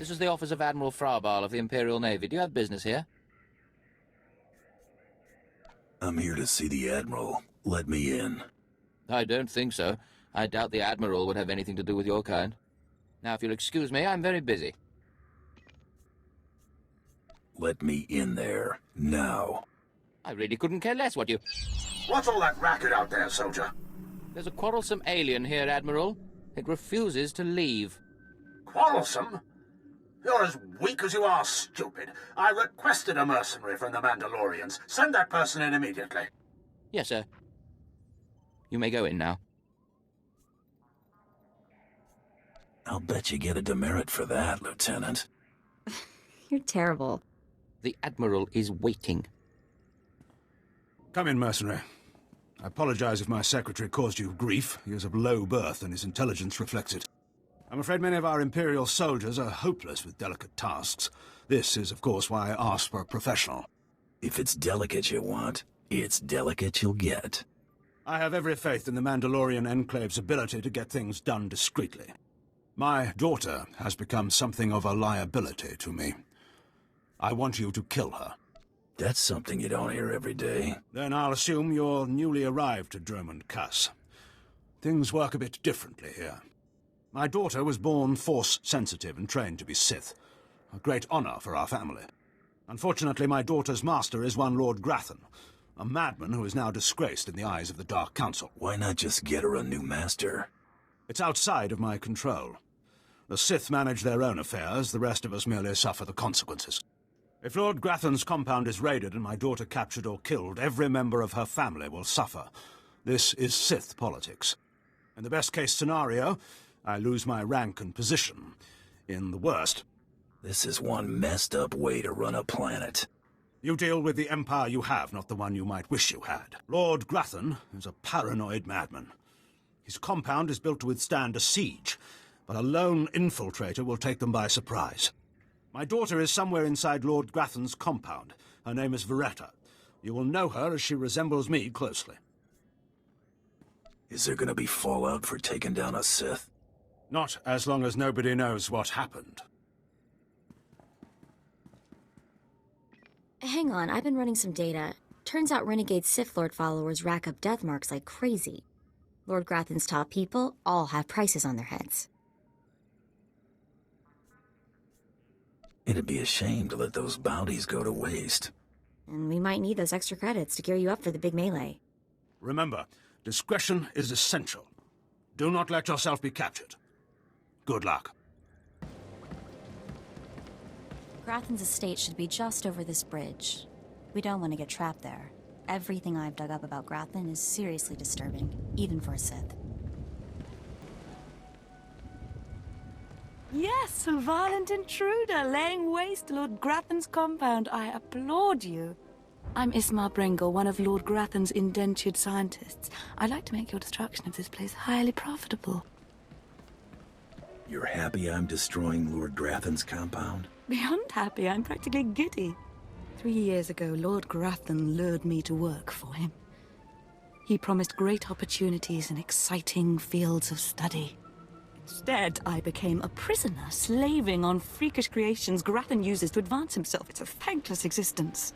This is the office of Admiral Frabal of the Imperial Navy. Do you have business here? I'm here to see the Admiral. Let me in. I don't think so. I doubt the Admiral would have anything to do with your kind. Now, if you'll excuse me, I'm very busy. Let me in there, now. I really couldn't care less what you... What's all that racket out there, soldier? There's a quarrelsome alien here, Admiral. It refuses to leave. Quarrelsome? You're as weak as you are stupid. I requested a mercenary from the Mandalorians. Send that person in immediately. Yes, sir. You may go in now. I'll bet you get a demerit for that, Lieutenant. You're terrible. The Admiral is waiting. Come in, mercenary. I apologize if my secretary caused you grief. He is of low birth, and his intelligence reflects it. I'm afraid many of our Imperial soldiers are hopeless with delicate tasks. This is, of course, why I asked for a professional. If it's delicate you want, it's delicate you'll get. I have every faith in the Mandalorian Enclave's ability to get things done discreetly. My daughter has become something of a liability to me. I want you to kill her. That's something you don't hear every day. Then I'll assume you're newly arrived to Dromund Kaas. Things work a bit differently here. My daughter was born Force-sensitive and trained to be Sith. A great honor for our family. Unfortunately, my daughter's master is one Lord Grathan, a madman who is now disgraced in the eyes of the Dark Council. Why not just get her a new master? It's outside of my control. The Sith manage their own affairs, the rest of us merely suffer the consequences. If Lord Grathan's compound is raided and my daughter captured or killed, every member of her family will suffer. This is Sith politics. In the best-case scenario, I lose my rank and position. In the worst... This is one messed-up way to run a planet. You deal with the empire you have, not the one you might wish you had. Lord Grathan is a paranoid madman. His compound is built to withstand a siege, but a lone infiltrator will take them by surprise. My daughter is somewhere inside Lord Grathan's compound. Her name is Veretta. You will know her as she resembles me closely. Is there going to be fallout for taking down a Sith? Not as long as nobody knows what happened. Hang on, I've been running some data. Turns out renegade Sith Lord followers rack up death marks like crazy. Lord Grathan's top people all have prices on their heads. It'd be a shame to let those bounties go to waste. And we might need those extra credits to gear you up for the big melee. Remember, discretion is essential. Do not let yourself be captured. Good luck. Grathan's estate should be just over this bridge. We don't want to get trapped there. Everything I've dug up about Grathan is seriously disturbing, even for a Sith. Yes, a violent intruder laying waste to Lord Grathan's compound. I applaud you. I'm Ismar Bringle, one of Lord Grathan's indentured scientists. I'd like to make your destruction of this place highly profitable. You're happy I'm destroying Lord Grathan's compound? Beyond happy, I'm practically giddy. 3 years ago, Lord Grathan lured me to work for him. He promised great opportunities and exciting fields of study. Instead, I became a prisoner, slaving on freakish creations Grathan uses to advance himself. It's a thankless existence.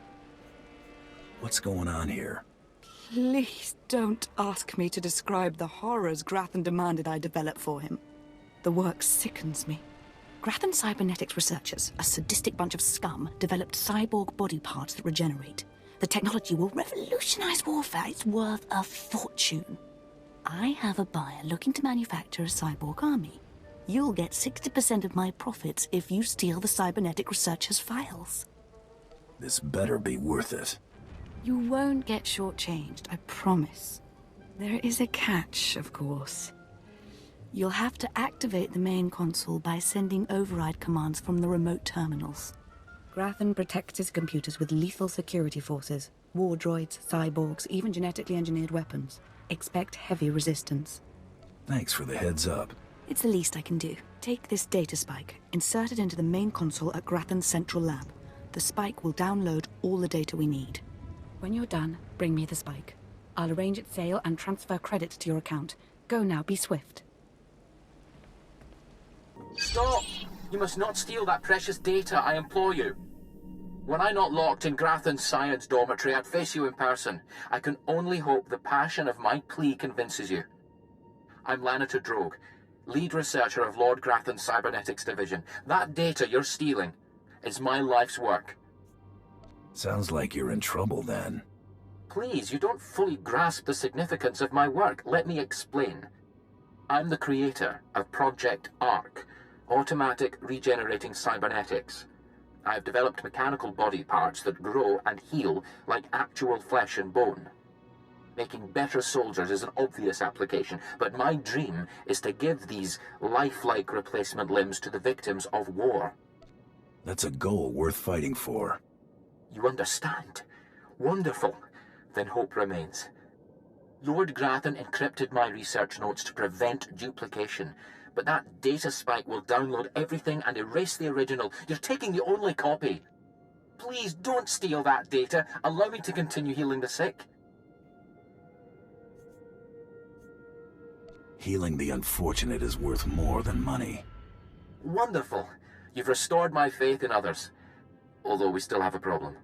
What's going on here? Please don't ask me to describe the horrors Grathan demanded I develop for him. The work sickens me. Grathan cybernetics researchers, a sadistic bunch of scum, developed cyborg body parts that regenerate. The technology will revolutionize warfare. It's worth a fortune. I have a buyer looking to manufacture a cyborg army. You'll get 60% of my profits if you steal the cybernetic researchers' files. This better be worth it. You won't get shortchanged, I promise. There is a catch, of course. You'll have to activate the main console by sending override commands from the remote terminals. Grathan protects his computers with lethal security forces, war droids, cyborgs, even genetically engineered weapons. Expect heavy resistance. Thanks for the heads up. It's the least I can do. Take this data spike, insert it into the main console at Grathan's central lab. The spike will download all the data we need. When you're done, bring me the spike. I'll arrange its sale and transfer credits to your account. Go now, be swift. Stop! You must not steal that precious data, I implore you. Were I not locked in Grathan's science dormitory, I'd face you in person. I can only hope the passion of my plea convinces you. I'm Lanator Drogue, lead researcher of Lord Grathan's Cybernetics Division. That data you're stealing is my life's work. Sounds like you're in trouble then. Please, you don't fully grasp the significance of my work. Let me explain. I'm the creator of Project ARC, Automatic Regenerating Cybernetics. I've developed mechanical body parts that grow and heal like actual flesh and bone. Making better soldiers is an obvious application, but my dream is to give these lifelike replacement limbs to the victims of war. That's a goal worth fighting for. You understand? Wonderful. Then hope remains. Lord Grathan encrypted my research notes to prevent duplication, but that data spike will download everything and erase the original. You're taking the only copy. Please don't steal that data. Allow me to continue healing the sick. Healing the unfortunate is worth more than money. Wonderful. You've restored my faith in others, although we still have a problem.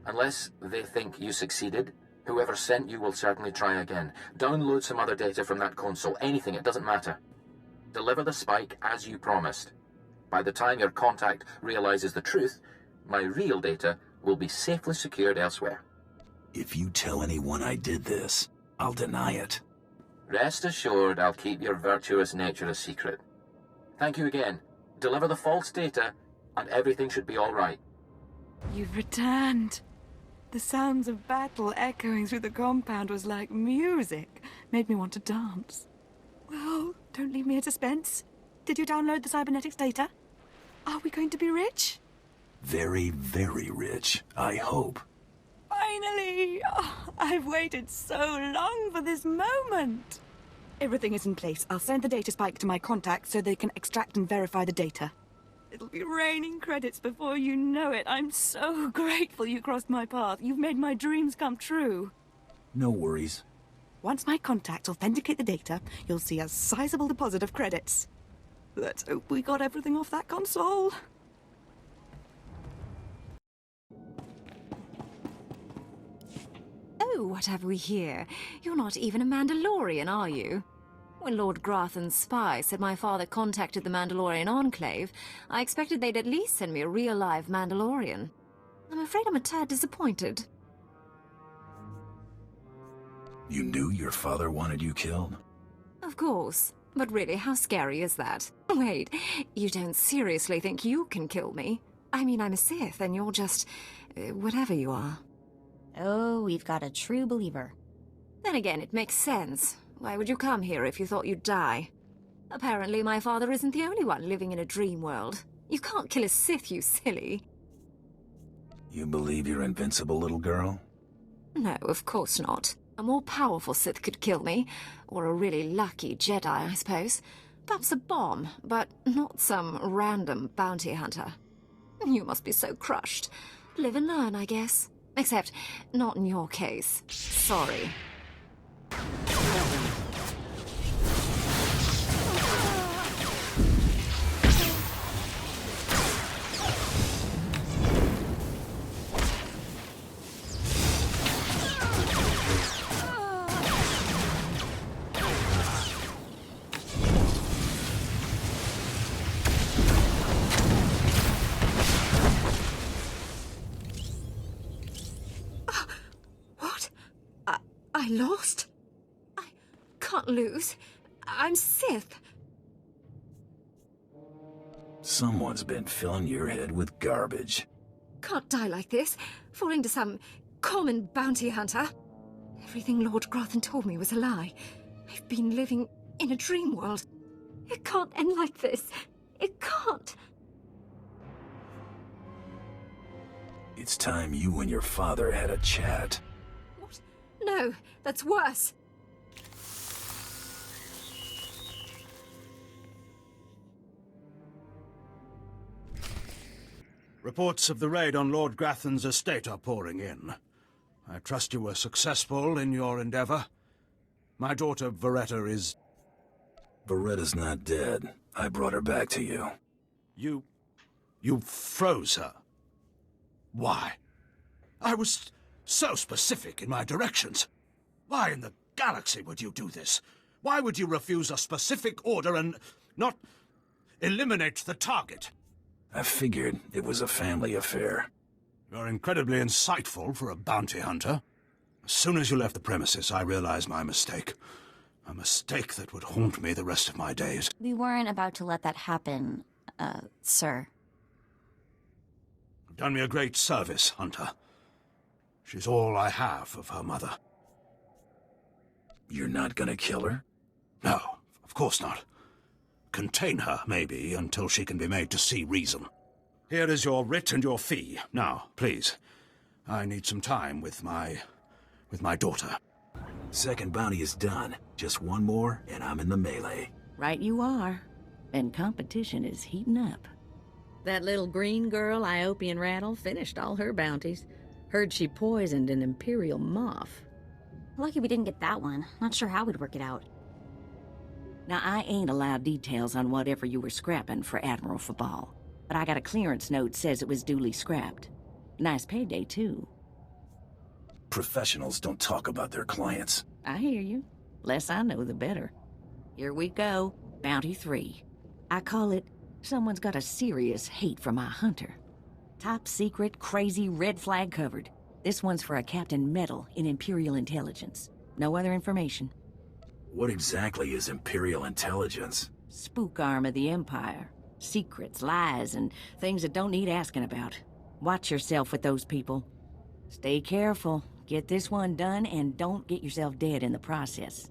Unless they think you succeeded, whoever sent you will certainly try again. Download some other data from that console. Anything, it doesn't matter. Deliver the spike as you promised. By the time your contact realizes the truth, my real data will be safely secured elsewhere. If you tell anyone I did this, I'll deny it. Rest assured, I'll keep your virtuous nature a secret. Thank you again. Deliver the false data, and everything should be all right. You've returned. The sounds of battle echoing through the compound was like music. Made me want to dance. Well, don't leave me in suspense. Did you download the cybernetics data? Are we going to be rich? Very, very rich, I hope. Finally! Oh, I've waited so long for this moment. Everything is in place. I'll send the data spike to my contacts so they can extract and verify the data. It'll be raining credits before you know it. I'm so grateful you crossed my path. You've made my dreams come true. No worries. Once my contacts authenticate the data, you'll see a sizable deposit of credits. Let's hope we got everything off that console. Oh, what have we here? You're not even a Mandalorian, are you? When Lord Grathan's spy said my father contacted the Mandalorian Enclave, I expected they'd at least send me a real live Mandalorian. I'm afraid I'm a tad disappointed. You knew your father wanted you killed? Of course. But really, how scary is that? Wait, you don't seriously think you can kill me? I mean, I'm a Sith, and you're just... whatever you are. Oh, we've got a true believer. Then again, it makes sense. Why would you come here if you thought you'd die? Apparently, my father isn't the only one living in a dream world. You can't kill a Sith, you silly. You believe you're invincible, little girl? No, of course not. A more powerful Sith could kill me. Or a really lucky Jedi, I suppose. Perhaps a bomb, but not some random bounty hunter. You must be so crushed. Live and learn, I guess. Except, not in your case. Sorry. I lost? I can't lose. I'm Sith. Someone's been filling your head with garbage. Can't die like this, falling to some common bounty hunter. Everything Lord Grathan told me was a lie. I've been living in a dream world. It can't end like this. It can't. It's time you and your father had a chat. What? No, that's worse. Reports of the raid on Lord Grathan's estate are pouring in. I trust you were successful in your endeavor. My daughter, Veretta, is... Veretta's not dead. I brought her back to you. You froze her. Why? I was so specific in my directions. Why in the galaxy would you do this? Why would you refuse a specific order and not eliminate the target? I figured it was a family affair. You're incredibly insightful for a bounty hunter. As soon as you left the premises, I realized my mistake. A mistake that would haunt me the rest of my days. We weren't about to let that happen, sir. You've done me a great service, Hunter. She's all I have of her mother. You're not gonna kill her? No, of course not. Contain her, maybe, until she can be made to see reason. Here is your writ and your fee. Now, please. I need some time with my daughter. Second bounty is done. Just one more, and I'm in the melee. Right you are. And competition is heating up. That little green girl, Iopian Rattle, finished all her bounties. Heard she poisoned an Imperial moth. Lucky we didn't get that one. Not sure how we'd work it out. Now, I ain't allowed details on whatever you were scrapping for Admiral Fabal, but I got a clearance note says it was duly scrapped. Nice payday, too. Professionals don't talk about their clients. I hear you. Less I know, the better. Here we go. Bounty 3. I call it, someone's got a serious hate for my hunter. Top secret, crazy, red flag covered. This one's for a Captain Metal in Imperial Intelligence. No other information. What exactly is Imperial Intelligence? Spook arm of the Empire. Secrets, lies, and things that don't need asking about. Watch yourself with those people. Stay careful. Get this one done and don't get yourself dead in the process.